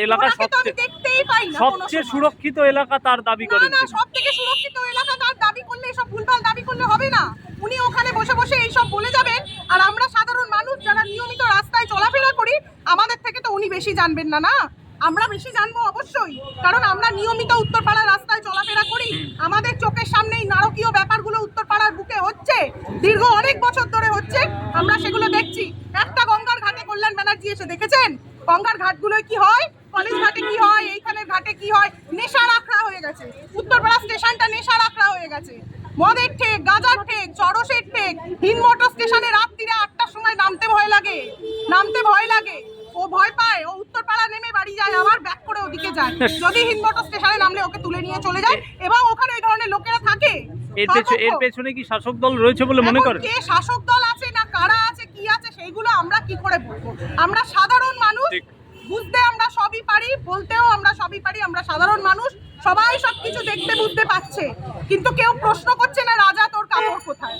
এলাকা দেখতেই পাই না, সবচেয়ে সুরক্ষিত এলাকা তার দাবি করেন। না, সবথেকে সুরক্ষিত এলাকা তার দাবি করলে এসব ভুলভাল দাবি করলে হবে না। উনি ওখানে বসে বসে এইসব বলে যাবেন, আর আমরা সাধারণ মানুষ যারা নিয়মিত রাস্তায় চলাফেরা করি আমাদের থেকে তো উনি বেশি জানবেন না। না, আমরা বেশি জানবো অবশ্যই, কারণ আমরা নিয়মিত উত্তরপাড়ার রাস্তায় চলাফেরা করি। আমাদের চোখের সামনেই নারকীয় ব্যাপারগুলো উত্তরপাড়ার বুকে হচ্ছে, দীর্ঘ অনেক বছর ধরে হচ্ছে, আমরা সেগুলো দেখছি। একটা গঙ্গার ঘাটে কল্যাণ ব্যানার্জি এসে দেখেছেন? গঙ্গার ঘাটগুলোয় কি হয়, কলেজ ঘাটে কি হয়, এইখানের ঘাটে কি হয়? নেশার আখড়া হয়ে গেছে উত্তরপাড়া স্টেশনটা, নেশার আখড়া হয়ে গেছে। মদের ঠেক, গাঁজার ঠেক, চরসের ঠেক। হিন্দমোটর স্টেশনে রাত্রিরে 8টার সময় নামতে ভয় লাগে। ও ভয় পায়, ও উত্তরপাড়া নেমে বাড়ি যায়, আবার ব্যাক করে ওদিকে যায়। যদি হিন্দমোটর স্টেশনে নামলে ওকে তুলে নিয়ে চলে যায়, এবং ওখানে ওই ধরনের লোকেরা থাকে। এর পেছনে কি শাসক দল রয়েছে বলে মনে করেন? কে শাসক দল আছে না কারা আছে কি আছে সেইগুলো আমরা কি করে বলবো? আমরা সাধারণ মানুষ, বুঝতে আমরা সবই পারি, বলতেও আমরা সবই পারি। আমরা সাধারণ মানুষ, সবাই সবকিছু দেখতে বুঝতে পারছে, কিন্তু কেউ প্রশ্ন করছে না রাজা তোর কাপড় কোথায়।